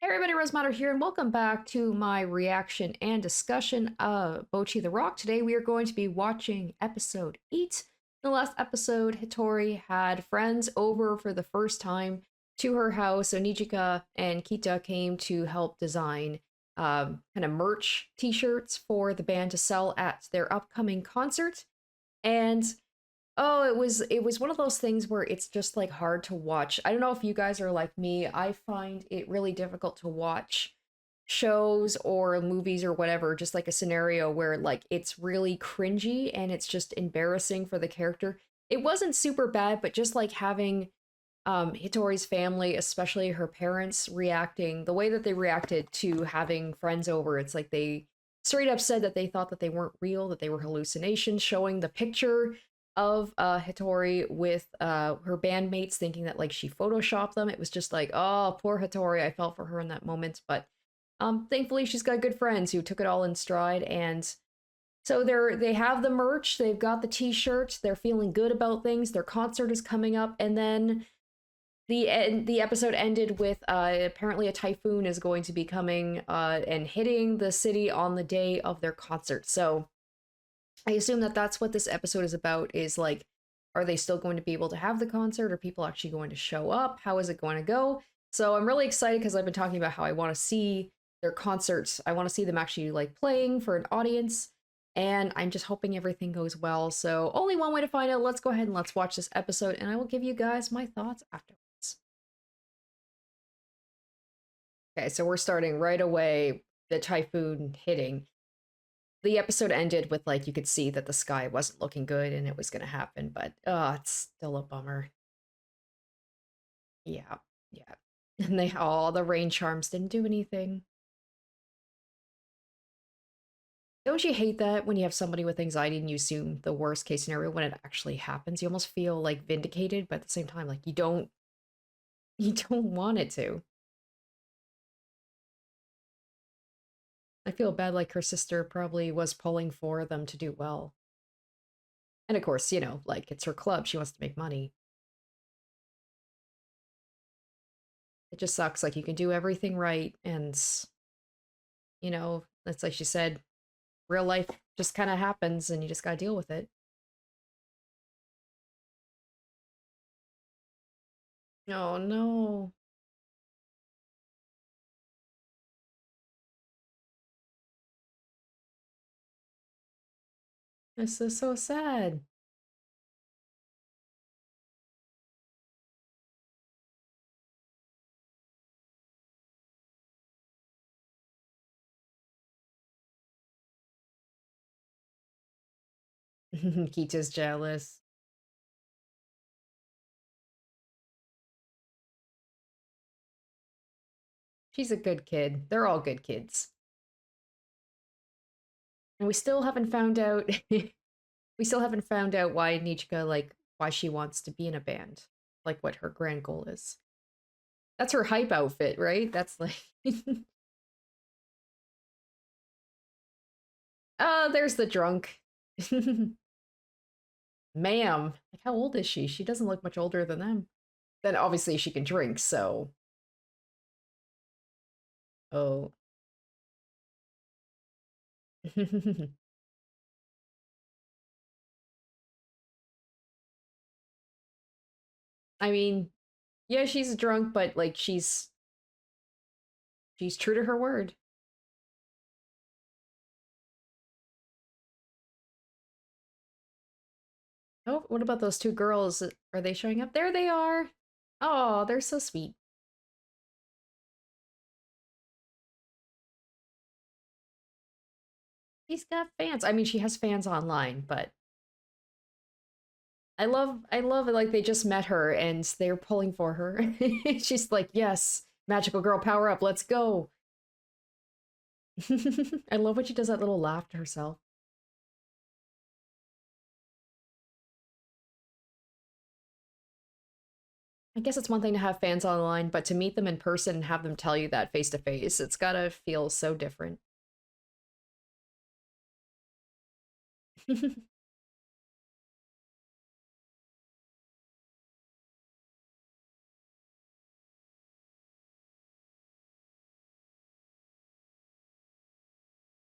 Hey everybody, Rosemary here, and welcome back to my reaction and discussion of Bocchi the Rock. Today we are going to be watching episode 8. In the last episode, Hitori had friends over for the first time to her house, so Nijika and Kita came to help design kind of merch t-shirts for the band to sell at their upcoming concert. And oh, it was one of those things where it's just like hard to watch. I don't know if you guys are like me. I find it really difficult to watch shows or movies or whatever, just like a scenario where like it's really cringy and it's just embarrassing for the character. It wasn't super bad, but just like having Hitori's family, especially her parents, reacting the way that they reacted to having friends over, it's like they straight up said that they thought that they weren't real, that they were hallucinations, showing the picture of Hitori with her bandmates, thinking that like she photoshopped them. It was just like, oh, poor Hitori. I felt for her in that moment, but thankfully she's got good friends who took it all in stride, and so they have the merch, they've got the t-shirts, they're feeling good about things. Their concert is coming up, and then the episode ended with apparently a typhoon is going to be coming and hitting the city on the day of their concert. So I assume that that's what this episode is about, is like, are they still going to be able to have the concert? Are people actually going to show up? How is it going to go? So I'm really excited because I've been talking about how I want to see their concerts. I want to see them actually like playing for an audience. And I'm just hoping everything goes well. So only one way to find out. Let's go ahead and let's watch this episode, and I will give you guys my thoughts afterwards. Okay, so we're starting right away, the typhoon hitting. The episode ended with like you could see that the sky wasn't looking good and it was gonna happen, but it's still a bummer. Yeah, yeah. And they all the rain charms didn't do anything. Don't you hate that when you have somebody with anxiety and you assume the worst case scenario when it actually happens? You almost feel like vindicated, but at the same time, like you don't want it to. I feel bad like her sister probably was pulling for them to do well. And of course, like it's her club, she wants to make money. It just sucks. Like you can do everything right, and it's like she said, real life just kind of happens, and you just gotta deal with it. Oh no, this is so sad. Kita's jealous. She's a good kid. They're all good kids, and we still haven't found out. We still haven't found out why Nichika, like, why she wants to be in a band, like what her grand goal is. That's her hype outfit, right? That's like, oh, there's the drunk. Ma'am, like, how old is she? She doesn't look much older than them. Then obviously she can drink, so. Oh. I mean, yeah, she's drunk, but like she's true to her word. Oh, what about those two girls? Are they showing up? There they are. Oh, they're so sweet. She's got fans. I mean, she has fans online, but I love it. Like they just met her and they're pulling for her. She's like, yes, magical girl, power up, let's go. I love when she does that little laugh to herself. I guess it's one thing to have fans online, but to meet them in person and have them tell you that face to face, it's gotta feel so different.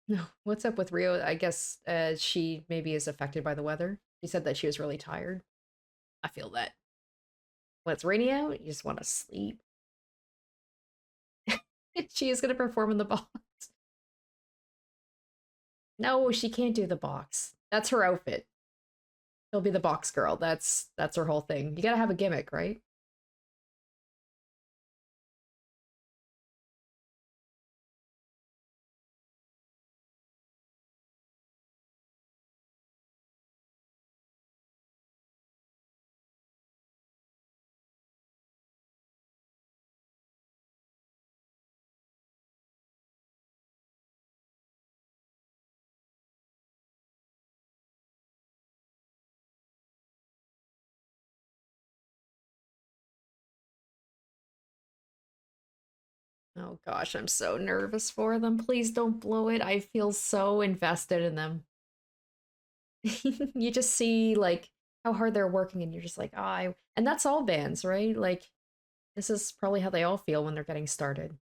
No, what's up with Rio? I guess she maybe is affected by the weather. She said that she was really tired. I feel that. When it's rainy out, you just want to sleep. She is going to perform in the box. No, she can't do the box. That's her outfit. She'll be the box girl. That's her whole thing. You gotta have a gimmick, right? Oh gosh, I'm so nervous for them. Please don't blow it. I feel so invested in them. You just see like how hard they're working and you're just like, and that's all bands, right? Like this is probably how they all feel when they're getting started.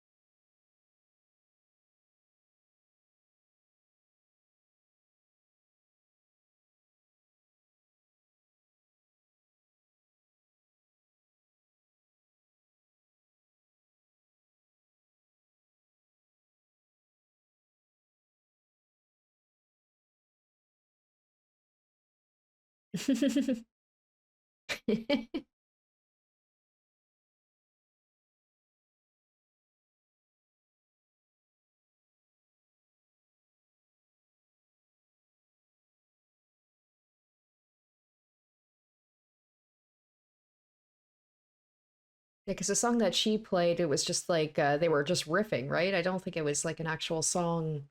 Yeah, because the song that she played, it was just like they were just riffing, right? I don't think it was like an actual song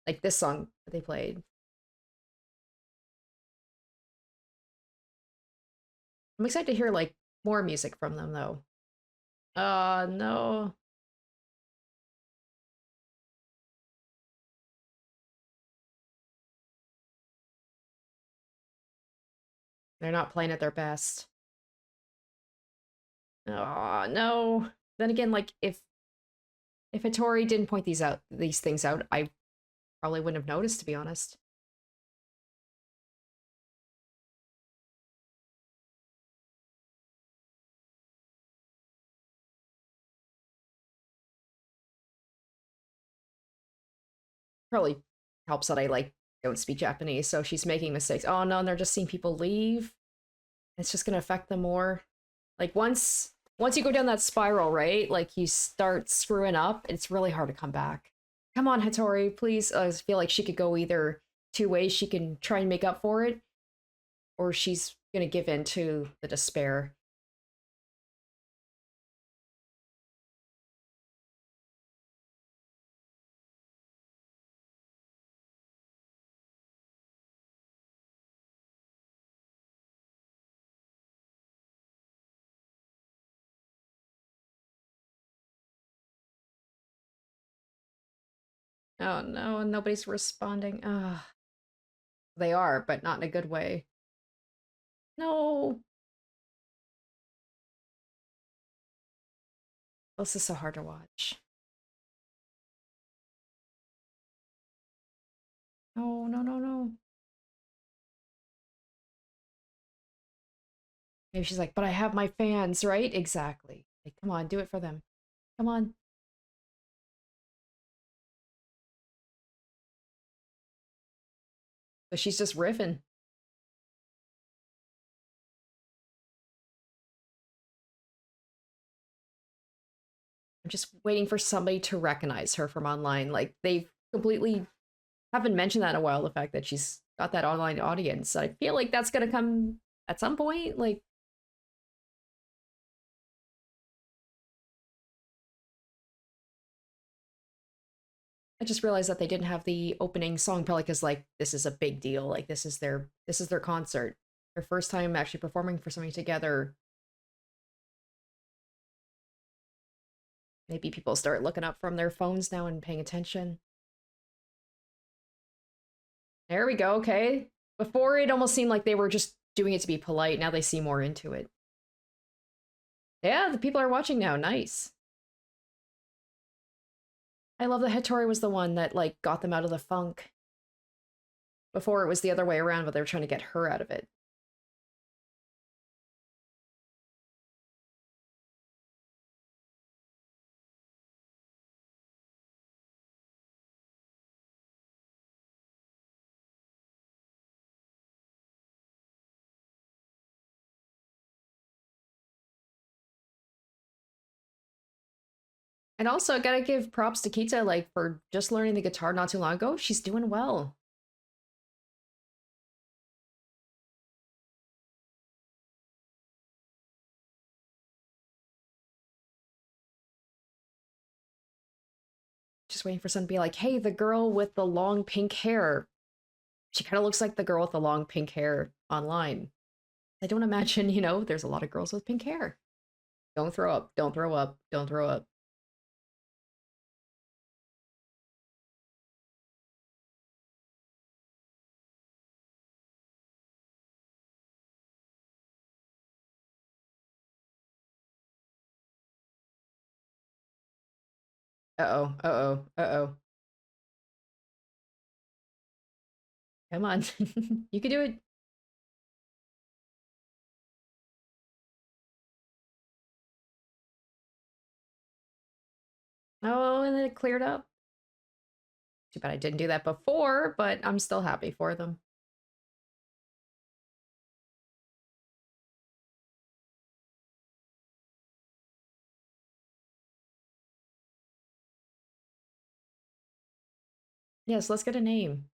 like this song that they played. I'm excited to hear like more music from them though. No. They're not playing at their best. No. Then again, like if Hattori didn't point these things out, I probably wouldn't have noticed to be honest. Probably helps that I like don't speak Japanese, so she's making mistakes. Oh no, and they're just seeing people leave. It's just gonna affect them more. Like once you go down that spiral, right? Like you start screwing up, it's really hard to come back. Come on, Hattori, please. I feel like she could go either two ways. She can try and make up for it, or she's gonna give in to the despair. Oh no, and nobody's responding. They are, but not in a good way. No, this is so hard to watch. No, no, no, no. Maybe she's like, but I have my fans, right? Exactly. Like, come on, do it for them. Come on. But she's just riffing. I'm just waiting for somebody to recognize her from online. Like, they completely haven't mentioned that in a while, the fact that she's got that online audience. I feel like that's going to come at some point. Like, I just realized that they didn't have the opening song, probably because, like, this is a big deal. Like, this is their concert. Their first time actually performing for something together. Maybe people start looking up from their phones now and paying attention. There we go. Okay. Before it almost seemed like they were just doing it to be polite. Now they see more into it. Yeah, the people are watching now. Nice. I love that Hattori was the one that like got them out of the funk. Before it was the other way around, but they were trying to get her out of it. And also, I gotta give props to Kita, like, for just learning the guitar not too long ago. She's doing well. Just waiting for someone to be like, hey, the girl with the long pink hair. She kind of looks like the girl with the long pink hair online. I don't imagine, there's a lot of girls with pink hair. Don't throw up. Don't throw up. Don't throw up. Uh oh. Uh oh. Uh oh. Come on. You can do it. Oh, and then it cleared up. Too bad I didn't do that before, but I'm still happy for them. Yes, let's get a name.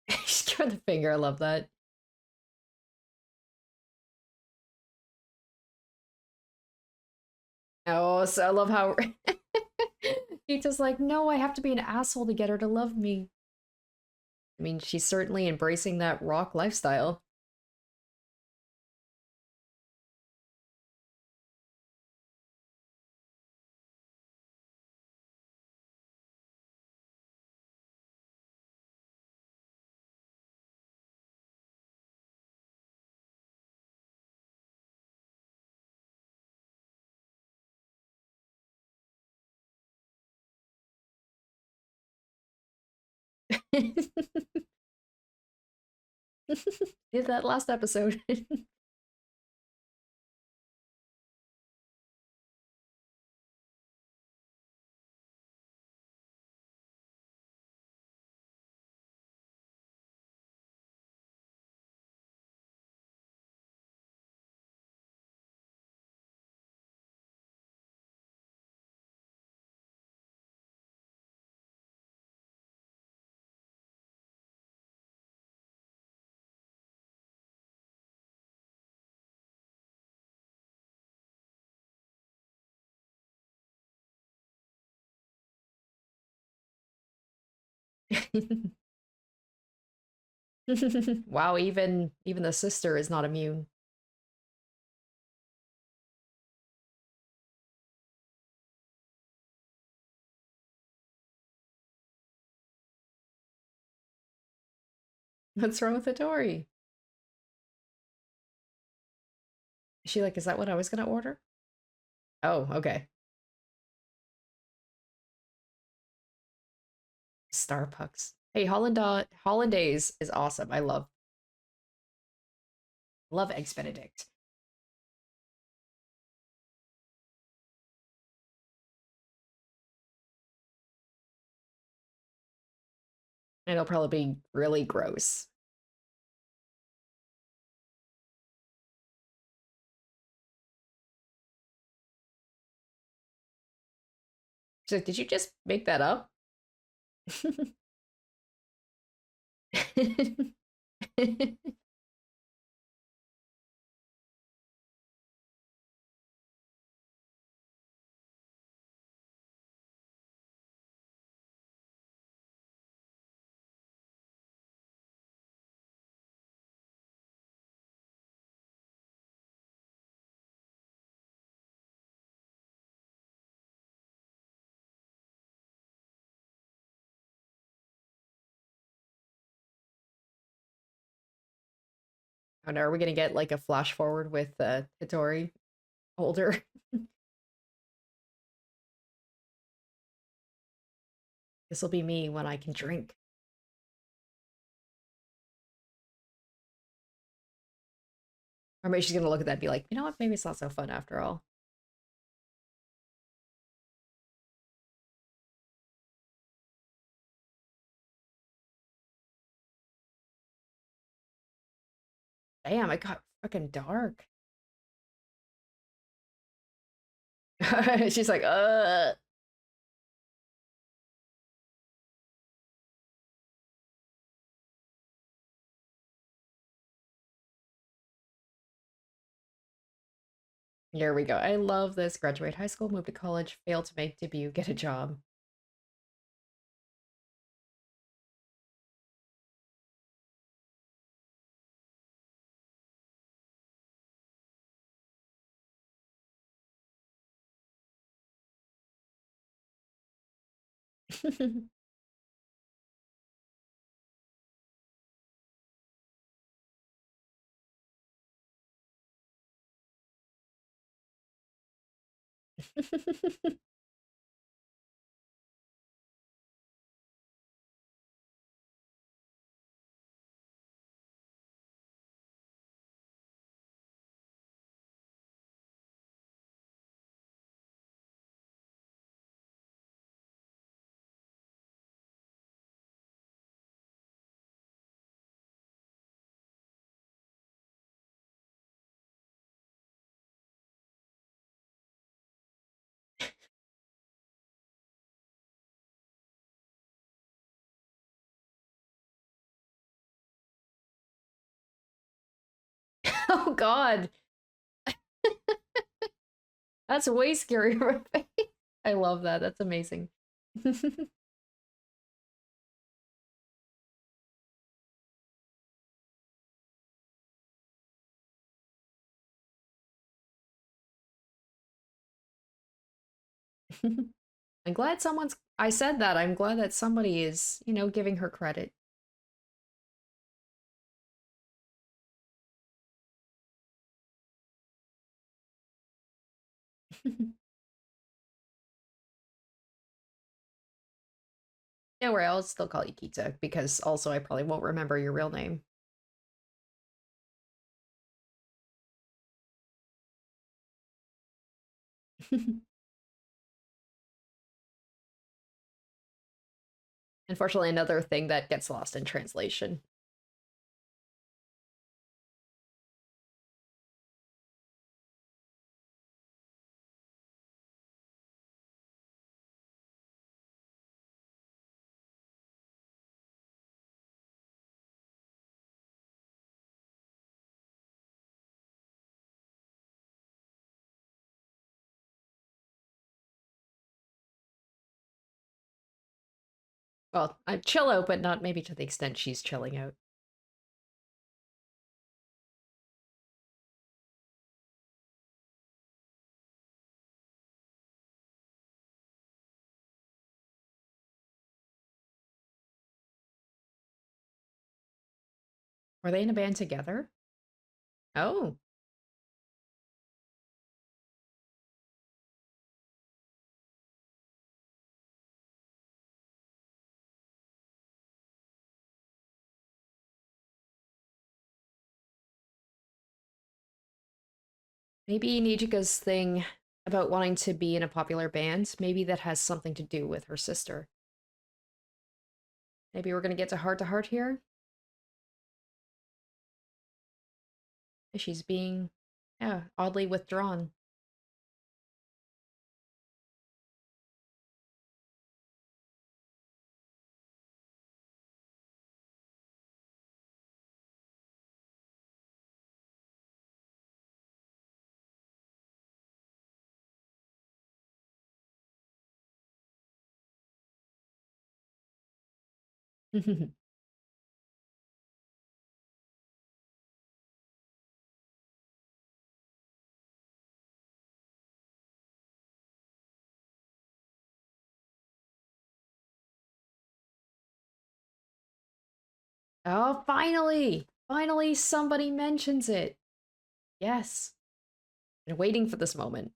Just give her the finger. I love that. Oh, so I love how he's just like, no, I have to be an asshole to get her to love me. I mean, she's certainly embracing that rock lifestyle. Did that last episode. Wow, even the sister is not immune. What's wrong with Tori? Is she like, is that what I was gonna order? Oh, okay. Starbucks. Hey, Hollandaise is awesome. I love eggs Benedict. It'll probably be really gross. She's like, did you just make that up? Oh no, are we gonna get like a flash forward with Hitori older? This will be me when I can drink. Or maybe she's gonna look at that and be like, you know what? Maybe it's not so fun after all. Damn, it got fucking dark. She's like, Here we go. I love this. Graduate high school, move to college, fail to make debut, get a job. Oh god. That's way scarier. I love that. That's amazing. I'm glad someone's I said that. I'm glad that somebody is, giving her credit. Don't worry, I'll still call you Kita because also I probably won't remember your real name. Unfortunately, another thing that gets lost in translation. Well, I chill out, but not maybe to the extent she's chilling out. Were they in a band together? Oh, maybe Nijika's thing about wanting to be in a popular band, maybe that has something to do with her sister. Maybe we're gonna get to heart here. She's being, yeah, oddly withdrawn. Oh, finally! Finally, somebody mentions it. Yes. Been waiting for this moment.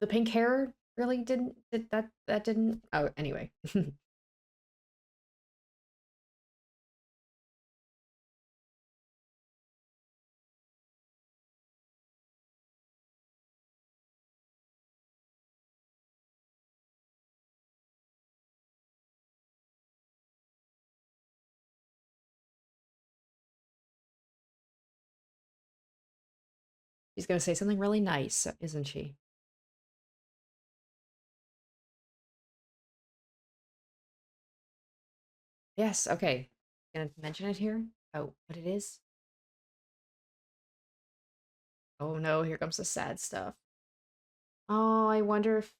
The pink hair really did that didn't. Oh, anyway. She's gonna say something really nice, isn't she? Yes, okay. Gonna mention it here? Oh, what it is? Oh no, here comes the sad stuff. Oh, I wonder if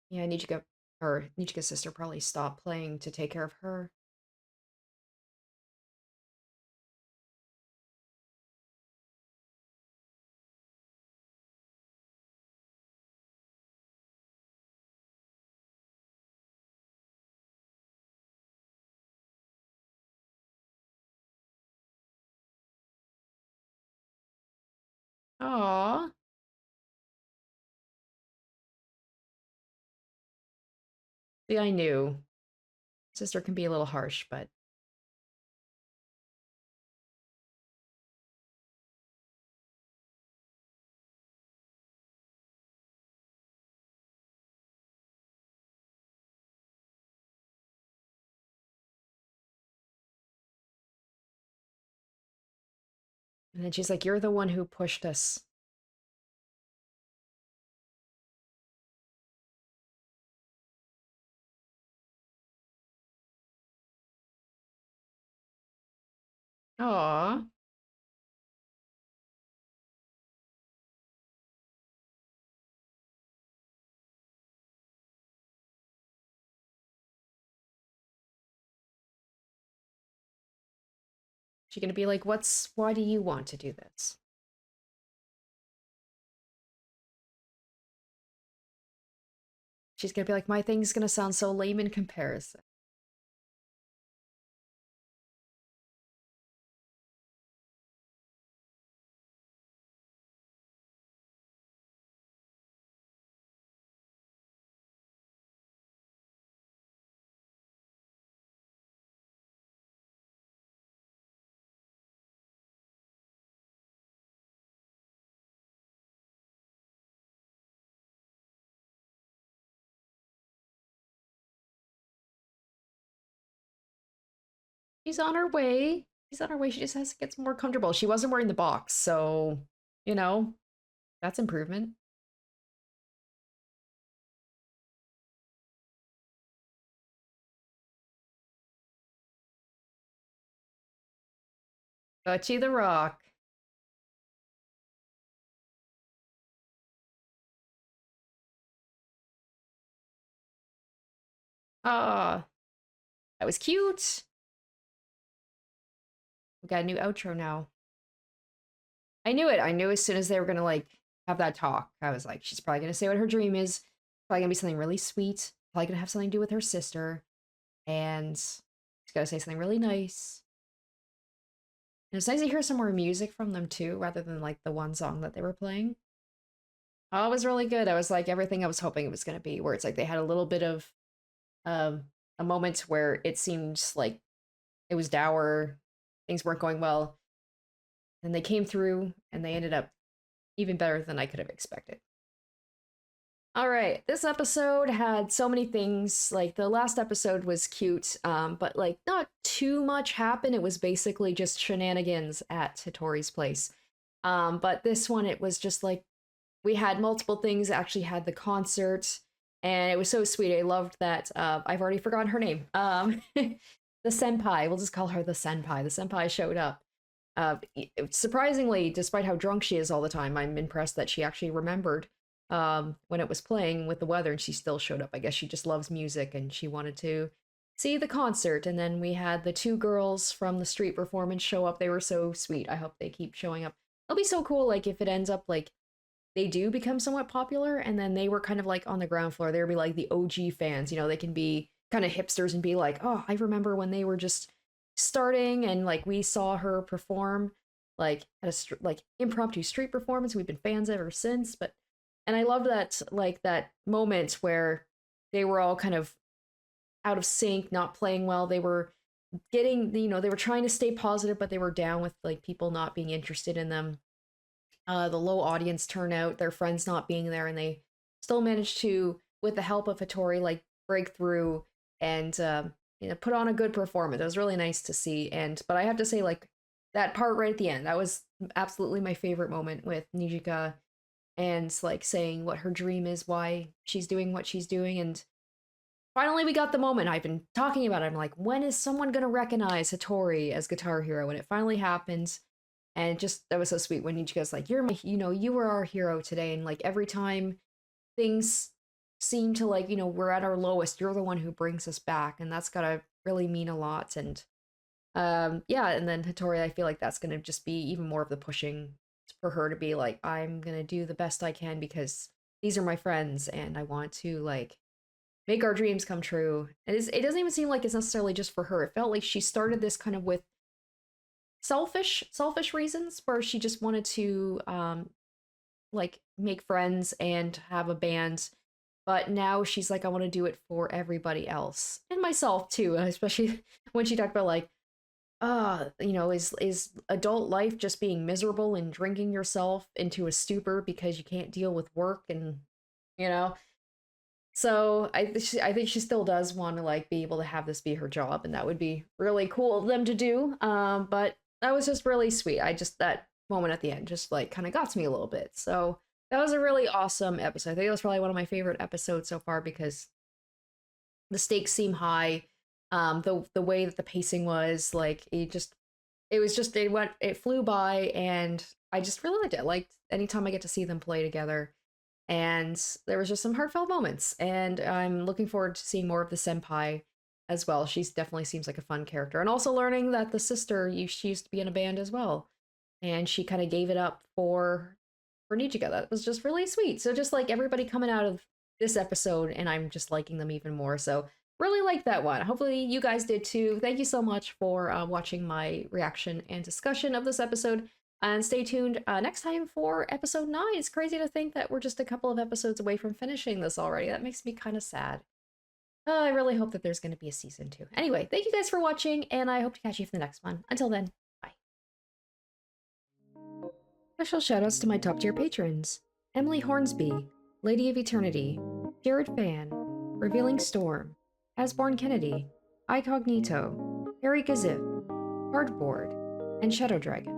yeah, Nijika's sister probably stopped playing to take care of her. Aw. See, I knew. Sister can be a little harsh, but and then she's like, "You're the one who pushed us." Aw. She's gonna be like, why do you want to do this? She's gonna be like, my thing's gonna sound so lame in comparison. She's on her way. She's on her way. She just has to get some more comfortable. She wasn't wearing the box, so you know, that's improvement. Bocchi the Rock. Ah, that was cute. We got a new outro now. I knew it. I knew as soon as they were gonna like have that talk. I was like, she's probably gonna say what her dream is. Probably gonna be something really sweet. Probably gonna have something to do with her sister. And she's gotta say something really nice. And it's nice to hear some more music from them too, rather than like the one song that they were playing. Oh, it was really good. I was like everything I was hoping it was gonna be, where it's like they had a little bit of um a moment where it seemed like it was dour, things weren't going well. And they came through and they ended up even better than I could have expected. All right, this episode had so many things. Like the last episode was cute, but like not too much happened. It was basically just shenanigans at Hitori's place. But this one, it was just like we had multiple things. Actually, had the concert, and it was so sweet. I loved that. I've already forgotten her name. The senpai. We'll just call her the senpai. The senpai showed up. Surprisingly, despite how drunk she is all the time, I'm impressed that she actually remembered when it was playing with the weather and she still showed up. I guess she just loves music and she wanted to see the concert. And then we had the two girls from the street performance show up. They were so sweet. I hope they keep showing up. It'll be so cool, like if it ends up like they do become somewhat popular, and then they were kind of like on the ground floor. They would be like the OG fans, you know, they can be kind of hipsters and be like, oh, I remember when they were just starting and like we saw her perform like at a like impromptu street performance. We've been fans ever since. But and I loved that like that moment where they were all kind of out of sync, not playing well. They were getting, you know, they were trying to stay positive, but they were down with like people not being interested in them, the low audience turnout, their friends not being there, and they still managed to, with the help of Hattori, like break through and you know, put on a good performance. It was really nice to see. And but I have to say, like that part right at the end, that was absolutely my favorite moment with Nijika and like saying what her dream is, why she's doing what she's doing, and finally we got the moment I've been talking about. I'm like, when is someone gonna recognize Hattori as Guitar Hero? And it finally happens. And it just that was so sweet when Ichigo's like, you're my, you know, you were our hero today. And like every time things seem to like, you know, we're at our lowest, you're the one who brings us back. And that's gotta really mean a lot. And yeah, and then Hattori, I feel like that's gonna just be even more of the pushing for her to be like, I'm gonna do the best I can because these are my friends and I want to like make our dreams come true. And it doesn't even seem like it's necessarily just for her. It felt like she started this kind of with selfish reasons where she just wanted to like make friends and have a band, but now she's like, I want to do it for everybody else and myself too, especially when she talked about like you know, is adult life just being miserable and drinking yourself into a stupor because you can't deal with work, and you know. So I think she still does want to like be able to have this be her job, and that would be really cool of them to do. But that was just really sweet. I just that moment at the end just like kind of got to me a little bit. So that was a really awesome episode. I think it was probably one of my favorite episodes so far because the stakes seem high. The way that the pacing was like it was just it flew by, and I just really liked it. I liked anytime I get to see them play together, and there was just some heartfelt moments, and I'm looking forward to seeing more of the senpai as well. She's definitely seems like a fun character, and also learning that the sister she used to be in a band as well, and she kind of gave it up for Nijika. That was just really sweet. So just like everybody coming out of this episode, and I'm just liking them even more. So really like that one. Hopefully you guys did too. Thank you so much for watching my reaction and discussion of this episode. And stay tuned next time for episode 9. It's crazy to think that we're just a couple of episodes away from finishing this already. That makes me kind of sad. I really hope that there's going to be a season 2. Anyway, thank you guys for watching, and I hope to catch you for the next one. Until then, bye. Special shoutouts to my top tier patrons: Emily Hornsby, Lady of Eternity, Jared Fan, Revealing Storm, Asborn Kennedy, Icognito, Harry Gazif, Cardboard, and Shadow Dragon.